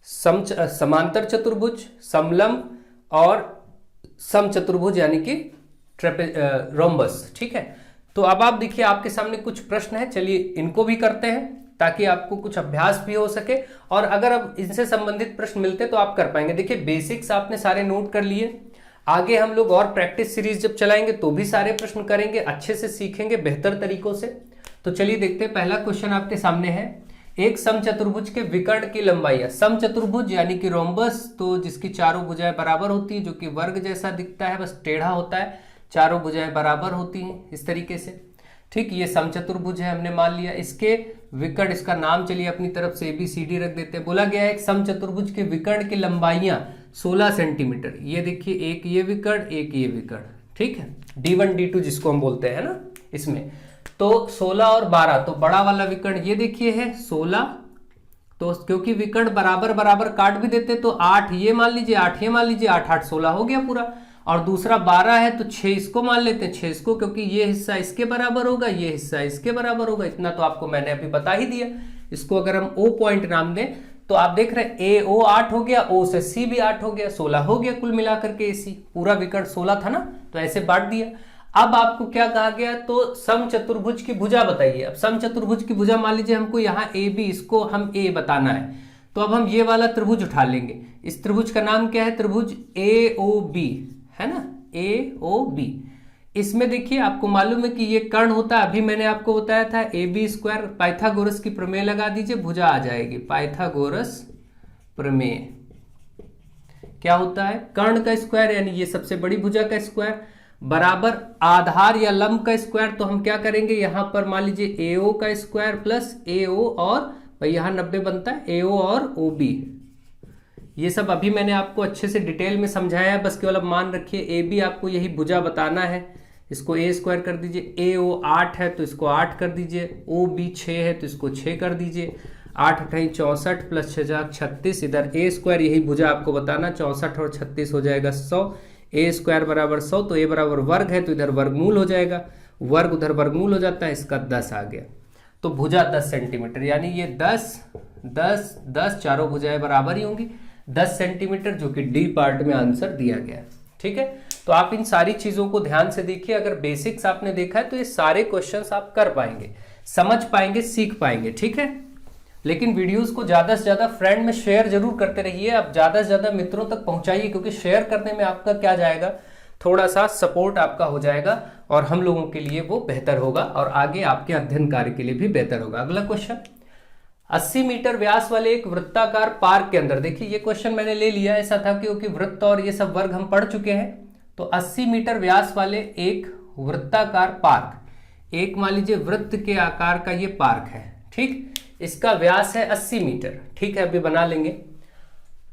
Speaker 1: समांतर चतुर्भुज, समलंब और समचतुर्भुज यानी कि रोम्बस। ठीक है, तो अब आप देखिए आपके सामने कुछ प्रश्न है, चलिए इनको भी करते हैं ताकि आपको कुछ अभ्यास भी हो सके, और अगर अब इनसे संबंधित प्रश्न मिलते तो आप कर पाएंगे। देखिए बेसिक्स आपने सारे नोट कर लिए, आगे हम लोग और प्रैक्टिस सीरीज जब चलाएंगे तो भी सारे प्रश्न करेंगे, अच्छे से सीखेंगे बेहतर तरीकों से। तो चलिए देखते हैं, पहला क्वेश्चन आपके सामने है, एक समचतुर्भुज के विकर्ण की लंबाई है। समचतुर्भुज यानी कि रोम्बस, तो जिसकी चारों भुजाएं बराबर होती है, जो कि वर्ग जैसा दिखता है, बस टेढ़ा होता है, चारों भुजाएं बराबर होती हैं इस तरीके से। ठीक, ये समचतुर्भुज है, हमने मान लिया। इसके विकर्ण, इसका नाम चलिए अपनी तरफ से ABCD रख देते हैं। बोला गया है एक समचतुर्भुज के विकर्ण की लंबाइयां 16 सेंटीमीटर। ये देखिए, एक ये विकर्ण, एक ये विकर्ण। ठीक है, D1 D2 जिसको हम बोलते हैं ना, इसमें तो 16 और 12, तो बड़ा वाला विकर्ण ये देखिए है 16, तो क्योंकि विकर्ण बराबर बराबर काट भी देते, तो 8 ये मान लीजिए, 8 ये मान लीजिए, 8 8 16 हो गया पूरा। और दूसरा 12 है तो 6 इसको मान लेते हैं, 6 इसको, क्योंकि ये हिस्सा इसके बराबर होगा, ये हिस्सा इसके बराबर होगा। इतना तो आपको मैंने अभी बता ही दिया। इसको अगर हम O पॉइंट नाम दें तो आप देख रहे हैं AO 8 हो गया, O से C भी 8 हो गया, 16 हो गया कुल मिलाकर के AC। पूरा विकर्ण 16 था ना, तो ऐसे बांट दिया। अब आपको क्या कहा गया, तो समचतुर्भुज की भुजा बताइए। अब समचतुर्भुज की भुजा मान लीजिए हमको यहाँ AB, इसको हम A बताना है, तो अब हम ये वाला त्रिभुज उठा लेंगे। इस त्रिभुज का नाम क्या है, त्रिभुज AOB है ना, AOB। इसमें देखिए आपको मालूम है कि ये कर्ण होता है, अभी मैंने आपको बताया था AB²। पाइथागोरस की प्रमेय लगा दीजिए, भुजा आ जाएगी। पाइथागोरस प्रमेय क्या होता है, कर्ण का स्क्वायर यानी ये सबसे बड़ी भुजा का स्क्वायर बराबर आधार या लंब का स्क्वायर। तो हम क्या करेंगे, यहां पर मान लीजिए AO का स्क्वायर प्लस AO, और भाई यहां 90 बनता है, AO और OB। ये सब अभी मैंने आपको अच्छे से डिटेल में समझाया है, बस केवल अब मान रखिए AB आपको यही भुजा बताना है। इसको A² कर दीजिए, AO 8 है तो इसको 8 कर दीजिए, OB 6 है तो इसको 6 कर दीजिए। 8 × 64 प्लस 6 36, इधर A² यही भुजा आपको बताना, 64 और 36 हो जाएगा 100। A² बराबर 100, तो A बराबर वर्ग है तो इधर वर्गमूल हो जाएगा, वर्ग उधर वर्गमूल हो जाता है, इसका 10 आ गया। तो भुजा 10 सेंटीमीटर, यानी ये 10 10 10 चारों भुजाएं बराबर ही होंगी 10 सेंटीमीटर, जो कि D पार्ट में आंसर दिया गया। ठीक है, तो आप इन सारी चीजों को ध्यान से देखिए। अगर बेसिक्स आपने देखा है तो ये सारे क्वेश्चंस आप कर पाएंगे, समझ पाएंगे, सीख पाएंगे। ठीक है, लेकिन वीडियोस को ज्यादा से ज्यादा फ्रेंड में शेयर जरूर करते रहिए। आप ज्यादा से ज्यादा मित्रों तक पहुंचाइए, क्योंकि शेयर करने में आपका क्या जाएगा, थोड़ा सा सपोर्ट आपका हो जाएगा और हम लोगों के लिए वो बेहतर होगा और आगे आपके अध्ययन कार्य के लिए भी बेहतर होगा। अगला क्वेश्चन, 80 मीटर व्यास वाले एक वृत्ताकार पार्क के अंदर, देखिए ये क्वेश्चन मैंने ले लिया, ऐसा था क्योंकि वृत्त और ये सब वर्ग हम पढ़ चुके हैं। तो 80 मीटर व्यास वाले एक वृत्ताकार पार्क, एक मान लीजिए वृत्त के आकार का ये पार्क है, ठीक, इसका व्यास है 80 मीटर, ठीक है, अभी बना लेंगे।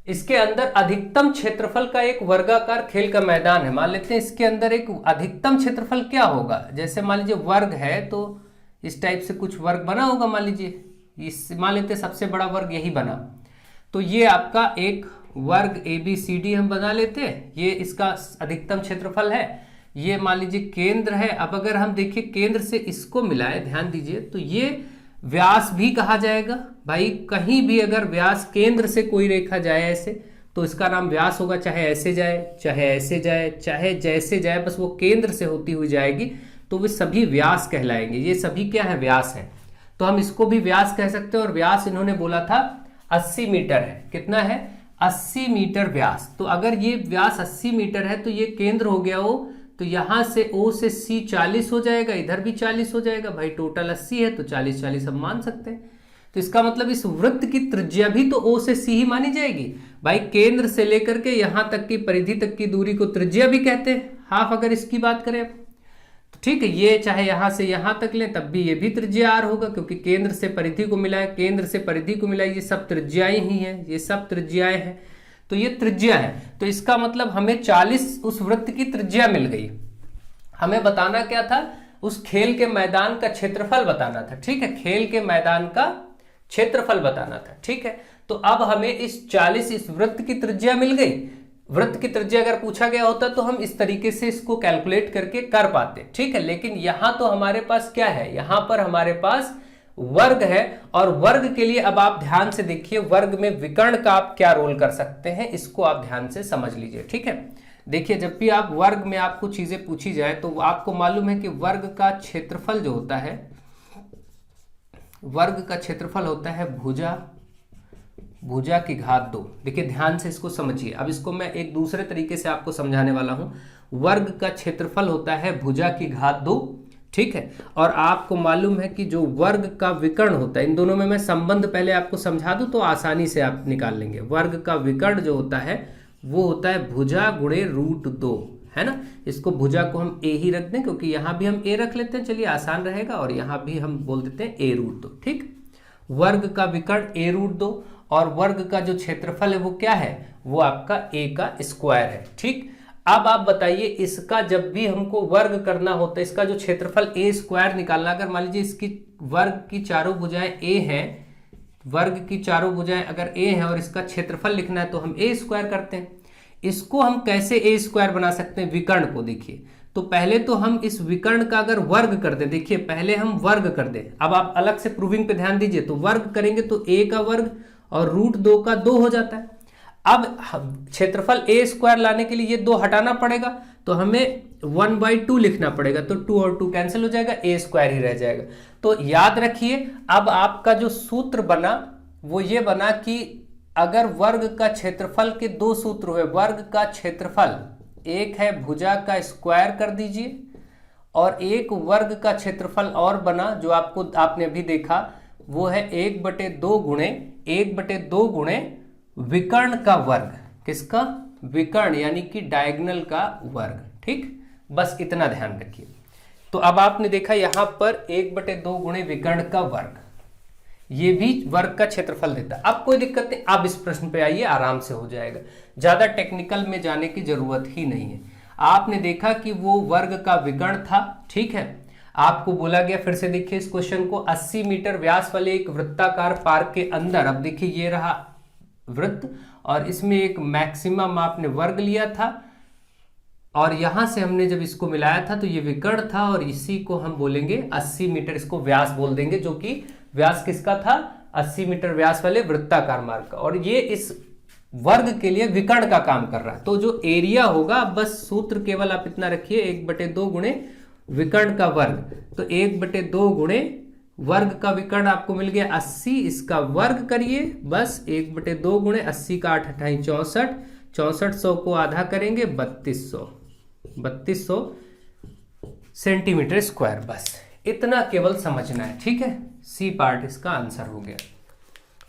Speaker 1: इसके अंदर अधिकतम क्षेत्रफल का एक वर्गाकार खेल का मैदान है। मान लेते हैं इसके अंदर एक अधिकतम क्षेत्रफल क्या होगा, जैसे मान लीजिए वर्ग है तो इस टाइप से कुछ वर्ग बना होगा, मान लीजिए इस, मान लेते हैं सबसे बड़ा वर्ग यही बना, तो ये आपका एक वर्ग ABCD हम बना लेते हैं, ये इसका अधिकतम क्षेत्रफल है। ये मान लीजिए केंद्र है। अब अगर हम देखिए केंद्र से इसको मिलाए, ध्यान दीजिए, तो ये व्यास भी कहा जाएगा भाई। कहीं भी अगर व्यास केंद्र से कोई रेखा जाए ऐसे, तो इसका नाम व्यास होगा, चाहे ऐसे जाए, चाहे ऐसे जाए, चाहे जैसे जाए, बस वो केंद्र से होती हुई जाएगी तो वे सभी व्यास कहलाएंगे। ये सभी क्या है, व्यास है, तो हम इसको भी व्यास कह सकते हैं। और व्यास इन्होंने बोला था 80 मीटर है, कितना है, 80 मीटर व्यास। तो अगर ये व्यास 80 मीटर है तो ये केंद्र हो गया O, तो यहां से O से C 40 हो जाएगा, इधर भी 40 हो जाएगा भाई, टोटल 80 है तो 40 40 हम मान सकते हैं। तो इसका मतलब इस वृत्त की त्रिज्या भी तो O से C ही मानी जाएगी भाई। केंद्र से लेकर के यहां तक की परिधि तक की दूरी को त्रिज्या भी कहते हैं, हाफ अगर इसकी बात करें तो ठीक है। ये चाहे यहां से यहां तक लें तब भी ये भी त्रिज्या R होगा, क्योंकि केंद्र से परिधि को मिलाए, केंद्र से परिधि को मिलाए, ये सब त्रिज्याएं ही हैं, ये सब त्रिज्याएं हैं, तो ये त्रिज्या है। तो इसका मतलब हमें 40 उस वृत्त की त्रिज्या मिल गई। हमें बताना क्या था, उस खेल के मैदान का क्षेत्रफल बताना था, ठीक है, खेल के मैदान का क्षेत्रफल बताना था, ठीक है। तो अब हमें इस 40 इस वृत्त की त्रिज्या मिल गई। वृत्त की त्रिज्या अगर पूछा गया होता तो हम इस तरीके से इसको कैलकुलेट करके कर पाते, ठीक है। लेकिन यहां तो हमारे पास क्या है, यहां पर हमारे पास वर्ग है, और वर्ग के लिए अब आप ध्यान से देखिए, वर्ग में विकर्ण का आप क्या रोल कर सकते हैं, इसको आप ध्यान से समझ लीजिए, ठीक है। देखिए जब भी आप वर्ग में आपको चीजें पूछी जाए तो आपको मालूम है कि वर्ग का क्षेत्रफल जो होता है, वर्ग का क्षेत्रफल होता है भुजा की घात 2। देखिए ध्यान से इसको समझिए। अब इसको मैं एक दूसरे तरीके से आपको समझाने वाला हूं। वर्ग का क्षेत्रफल होता है भुजा की घात 2, ठीक है। और आपको मालूम है कि जो वर्ग का विकर्ण होता है, इन दोनों में मैं संबंध पहले आपको समझा दूं तो आसानी से आप निकाल लेंगे। वर्ग का विकर्ण जो होता है वो होता है भुजा गुणे √2, है ना। इसको भुजा को हम a ही रख दें, क्योंकि यहां भी हम a रख लेते हैं, चलिए आसान रहेगा, और यहां भी हम बोल देते हैं a√2, ठीक। वर्ग का विकर्ण a√2 और वर्ग का जो क्षेत्रफल है वो क्या है, वो आपका a का स्क्वायर है, ठीक। अब आप बताइए, इसका जब भी हमको वर्ग करना होता है, इसका जो क्षेत्रफल a स्क्वायर निकालना, अगर मान लीजिए इसकी वर्ग की चारों भुजाएं a हैं, वर्ग की चारों भुजाएं अगर a हैं और इसका क्षेत्रफल लिखना है तो हम a स्क्वायर करते हैं। इसको हम कैसे a स्क्वायर बना सकते हैं, विकर्ण को देखिए। तो पहले तो हम इस विकर्ण का अगर वर्ग कर दें, देखिए पहले हम वर्ग कर दें, अब आप अलग से प्रूविंग पे ध्यान दीजिए, तो वर्ग करेंगे तो a का वर्ग और √2 का 2 हो जाता है। अब क्षेत्रफल a स्क्वायर लाने के लिए ये 2 हटाना पड़ेगा, तो हमें 1/2 लिखना पड़ेगा, तो 2 और 2 कैंसिल हो जाएगा, a स्क्वायर ही रह जाएगा। तो याद रखिए, अब आपका जो सूत्र बना वो ये बना कि अगर वर्ग का क्षेत्रफल के 2 सूत्र हुए, वर्ग का क्षेत्रफल एक है भुजा का स्क्वायर कर दीजिए, और एक वर्ग का क्षेत्रफल और बना जो आपने अभी देखा, वो है 1/2 गुणे विकर्ण का वर्ग। किसका, विकर्ण, यानी कि डायगोनल का वर्ग, ठीक। बस इतना ध्यान रखिए। तो अब आपने देखा यहां पर 1/2 गुणे विकर्ण का वर्ग, ये भी वर्ग का क्षेत्रफल देता है। अब कोई दिक्कत नहीं, आप इस प्रश्न पे आइए, आराम से हो जाएगा, ज्यादा टेक्निकल में जाने की जरूरत ही नहीं है। आपने देखा कि वो वर्ग का विकर्ण था, ठीक है। आपको बोला गया, फिर से देखिए इस क्वेश्चन को, 80 मीटर व्यास वाले एक वृत्ताकार पार्क के अंदर, अब देखिए ये रहा वृत्त और इसमें एक मैक्सिमम आपने वर्ग लिया था, और यहां से हमने जब इसको मिलाया था तो ये विकर्ण था, और इसी को हम बोलेंगे 80 मीटर, इसको व्यास बोल देंगे, जो कि व्यास किसका था, 80 मीटर व्यास वाले वृत्ताकार मार्ग का, और ये इस वर्ग के लिए विकर्ण का काम कर रहा है। तो जो एरिया होगा, बस सूत्र केवल आप इतना रखिए, 1/2 गुणे विकर्ण का वर्ग, तो 1/2 गुणे वर्ग का विकर्ण आपको मिल गया 80, इसका वर्ग करिए, बस 1/2 गुणे 80 का 8 × 8 = 64, 6400 को आधा करेंगे 3200, 3200 सेंटीमीटर स्क्वायर। बस इतना केवल समझना है, ठीक है। सी पार्ट इसका आंसर हो गया,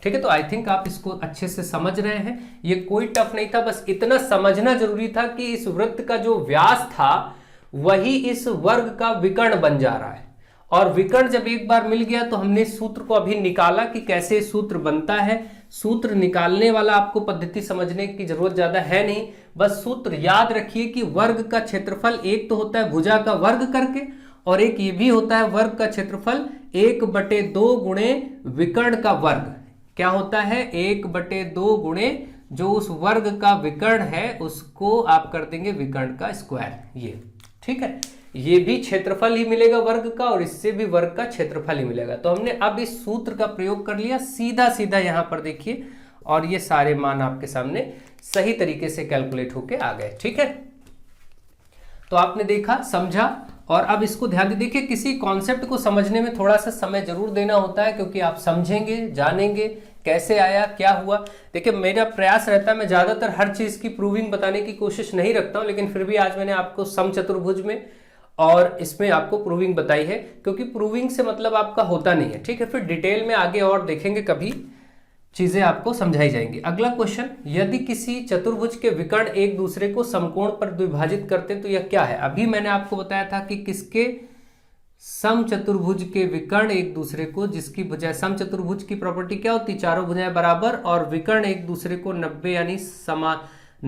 Speaker 1: ठीक है। तो आई थिंक आप इसको अच्छे से समझ रहे हैं, ये कोई टफ नहीं था, बस इतना समझना जरूरी था कि इस वृत्त का जो व्यास था वही इस वर्ग का विकर्ण बन जा रहा है। और विकर्ण जब एक बार मिल गया तो हमने सूत्र को अभी निकाला कि कैसे सूत्र बनता है। सूत्र निकालने वाला आपको पद्धति समझने की जरूरत ज्यादा है नहीं, बस सूत्र याद रखिए कि वर्ग का क्षेत्रफल एक तो होता है भुजा का वर्ग करके, और एक ये भी होता है वर्ग का क्षेत्रफल 1/2 गुणे विकर्ण का वर्ग। क्या होता है? 1/2 गुणे जो उस वर्ग का विकर्ण है उसको आप कर देंगे विकर्ण का स्क्वायर, ये ठीक है। ये भी क्षेत्रफल ही मिलेगा वर्ग का और इससे भी वर्ग का क्षेत्रफल ही मिलेगा। तो हमने अब इस सूत्र का प्रयोग कर लिया, सीधा सीधा यहां पर देखिए, और ये सारे मान आपके सामने सही तरीके से कैलकुलेट होके आ गए, ठीक है। तो आपने देखा, समझा, और अब इसको ध्यान दे, देखिए किसी कॉन्सेप्ट को समझने में थोड़ा सा समय जरूर देना होता है, क्योंकि आप समझेंगे, जानेंगे कैसे आया, क्या हुआ। देखिए मेरा प्रयास रहता है, मैं ज्यादातर हर चीज की प्रूविंग बताने की कोशिश नहीं रखता हूं, लेकिन फिर भी आज मैंने आपको समचतुर्भुज में और इसमें आपको प्रूविंग बताई है, क्योंकि प्रूविंग से मतलब आपका होता नहीं है, ठीक है। फिर डिटेल में आगे और देखेंगे, कभी चीजें आपको समझाई जाएंगी। अगला क्वेश्चन, यदि किसी चतुर्भुज के विकर्ण एक दूसरे को समकोण पर द्विभाजित करते तो यह क्या है? अभी मैंने आपको बताया था कि किसके समचतुर्भुज के विकर्ण एक दूसरे को, जिसकी भुजा, समचतुर्भुज की प्रॉपर्टी क्या होती है? चारों भुजाएं बराबर और विकर्ण एक दूसरे को 90 यानी समान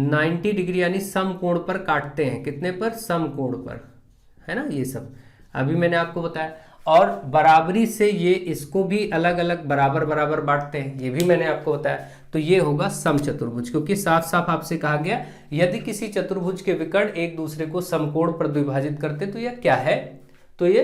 Speaker 1: 90 डिग्री यानी समकोण पर काटते हैं। कितने पर? समकोण पर, है ना। ये सब अभी मैंने आपको बताया, और बराबरी से ये इसको भी अलग अलग बराबर बराबर बांटते हैं, ये भी मैंने आपको बताया। तो ये होगा समचतुर्भुज, क्योंकि साफ साफ आपसे कहा गया यदि किसी चतुर्भुज के विकर्ण एक दूसरे को समकोण पर द्विभाजित करते तो यह क्या है? तो ये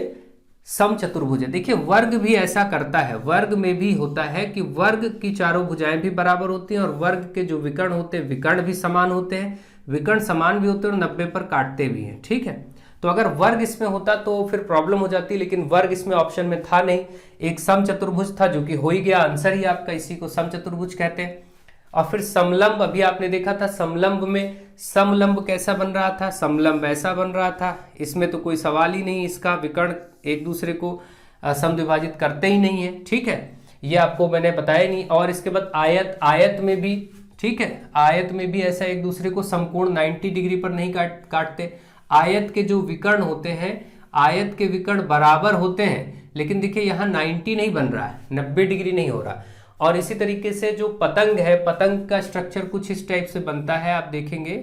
Speaker 1: समचतुर्भुज है। देखिए वर्ग भी ऐसा करता है, वर्ग में भी होता है कि वर्ग की चारों भुजाएं भी बराबर होती हैं और वर्ग के जो विकर्ण होते हैं विकर्ण भी समान होते हैं, विकर्ण समान भी होते हैं और 90 पर काटते भी हैं, ठीक है। तो अगर वर्ग इसमें होता तो फिर प्रॉब्लम हो जाती, लेकिन वर्ग इसमें ऑप्शन में था नहीं, एक समचतुर्भुज था जो कि हो ही गया, आंसर ही आपका इसी को समचतुर्भुज कहते हैं। और फिर समलंब, अभी आपने देखा था समलंब में समलंब कैसा बन रहा था, समलंब ऐसा बन रहा था, इसमें तो कोई सवाल ही नहीं, इसका विकर्ण एक दूसरे को समद्विभाजित करते ही नहीं है, ठीक है, ये आपको मैंने बताया नहीं। और इसके बाद आयत, आयत में भी, ठीक है, आयत में भी ऐसा एक दूसरे को समकोण 90 डिग्री पर नहीं काटते। आयत के जो विकर्ण होते हैं, आयत के विकर्ण बराबर होते हैं, लेकिन देखिए यहाँ 90 नहीं बन रहा है, 90 डिग्री नहीं हो रहा। और इसी तरीके से जो पतंग है, पतंग का स्ट्रक्चर कुछ इस टाइप से बनता है, आप देखेंगे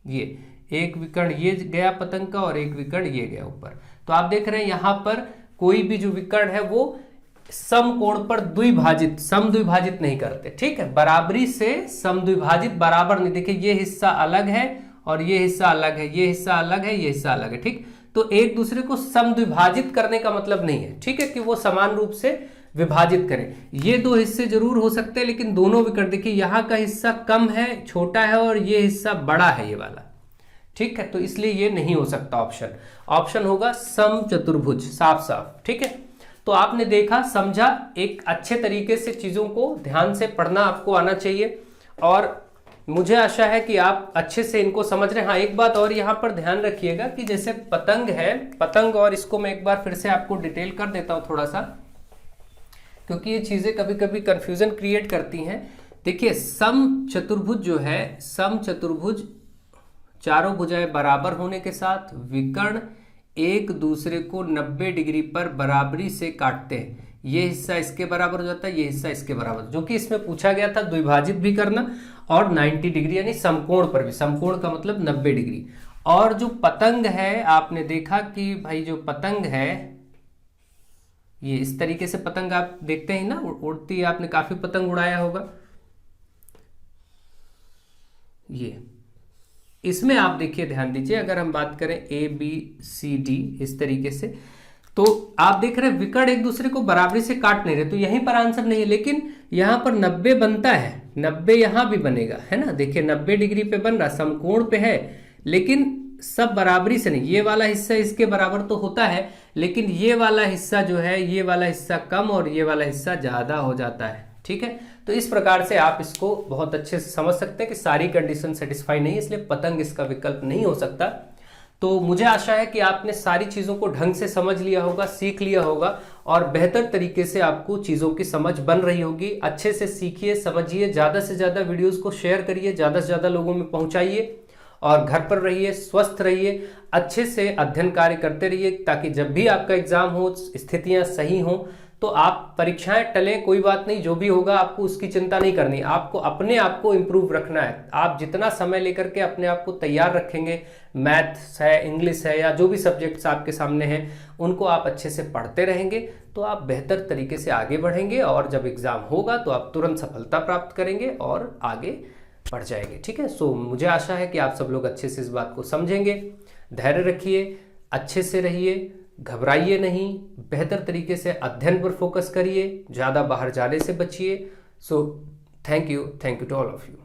Speaker 1: ये एक विकर्ण ये गया पतंग का और एक विकर्ण ये गया ऊपर। तो आप देख रहे हैं यहाँ पर कोई भी जो विकर्ण है वो समकोण पर द्विभाजित, समद्विभाजित नहीं करते, ठीक है। बराबरी से समद्विभाजित बराबर नहीं, देखिए ये हिस्सा अलग है और ये हिस्सा अलग है, ये हिस्सा अलग है, ये हिस्सा अलग है, ठीक। तो एक दूसरे को समद्विभाजित करने का मतलब नहीं है, ठीक है, कि वो समान रूप से विभाजित करें। ये दो हिस्से जरूर हो सकते हैं, लेकिन दोनों विकर्ण, देखिए यहाँ का हिस्सा कम है, छोटा है, और ये हिस्सा बड़ा है, ये वाला, ठीक है। तो इसलिए ये नहीं हो सकता ऑप्शन, ऑप्शन होगा समचतुर्भुज, साफ साफ, ठीक है। तो आपने देखा, समझा, एक अच्छे तरीके से चीजों को ध्यान से पढ़ना आपको आना चाहिए, और मुझे आशा है कि आप अच्छे से इनको समझ रहे हैं। हाँ, एक बात और यहाँ पर ध्यान रखिएगा कि जैसे पतंग है, पतंग, और इसको मैं एक बार फिर से आपको डिटेल कर देता हूँ थोड़ा सा, क्योंकि ये चीजें कभी कभी कंफ्यूजन क्रिएट करती हैं। देखिए समचतुर्भुज जो है, समचतुर्भुज चारों भुजाएं बराबर होने के साथ विकर्ण एक दूसरे को 90 डिग्री पर बराबरी से काटते हैं। ये हिस्सा इसके बराबर हो जाता है, ये हिस्सा इसके बराबर, जो कि इसमें पूछा गया था द्विभाजित भी करना, और 90 डिग्री यानी समकोण पर भी, समकोण का मतलब 90 डिग्री। और जो पतंग है, आपने देखा कि भाई जो पतंग है, ये इस तरीके से पतंग आप देखते हैं ना, उड़ती है, आपने काफी पतंग उड़ाया होगा। ये इसमें आप देखिए, ध्यान दीजिए, अगर हम बात करें A B C D इस तरीके से, तो आप देख रहे हैं विकर्ण एक दूसरे को बराबरी से काट नहीं रहे, तो यहीं पर आंसर नहीं है, लेकिन यहां पर 90 बनता है, 90 यहां भी बनेगा, है ना। देखिए 90 डिग्री पे बन रहा, समकोण पे है, लेकिन सब बराबरी से नहीं, ये वाला हिस्सा इसके बराबर तो होता है, लेकिन ये वाला हिस्सा जो है, ये वाला हिस्सा कम और ये वाला हिस्सा ज्यादा हो जाता है, ठीक है। तो इस प्रकार से आप इसको बहुत अच्छे से समझ सकते हैं कि सारी कंडीशन सेटिस्फाई नहीं है, इसलिए पतंग इसका विकल्प नहीं हो सकता। तो मुझे आशा है कि आपने सारी चीज़ों को ढंग से समझ लिया होगा, सीख लिया होगा और बेहतर तरीके से आपको चीज़ों की समझ बन रही होगी। अच्छे से सीखिए, समझिए, ज़्यादा से ज़्यादा वीडियोस को शेयर करिए, ज़्यादा से ज़्यादा लोगों में पहुंचाइए और घर पर रहिए, स्वस्थ रहिए, अच्छे से अध्ययन कार्य करते रहिए ताकि जब भी आपका एग्जाम हो, स्थितियां सही हों, तो आप परीक्षाएं टलें कोई बात नहीं, जो भी होगा आपको उसकी चिंता नहीं करनी। आपको अपने आप को इम्प्रूव रखना है। आप जितना समय लेकर के अपने आप को तैयार रखेंगे, मैथ्स है, इंग्लिश है या जो भी सब्जेक्ट्स आपके सामने हैं, उनको आप अच्छे से पढ़ते रहेंगे तो आप बेहतर तरीके से आगे बढ़ेंगे और जब एग्ज़ाम होगा तो आप तुरंत सफलता प्राप्त करेंगे और आगे बढ़ जाएंगे। ठीक है, सो मुझे आशा है कि आप सब लोग अच्छे से इस बात को समझेंगे। धैर्य रखिए, अच्छे से रहिए, घबराइए नहीं, बेहतर तरीके से अध्ययन पर फोकस करिए, ज़्यादा बाहर जाने से बचिए। So thank you to all of you.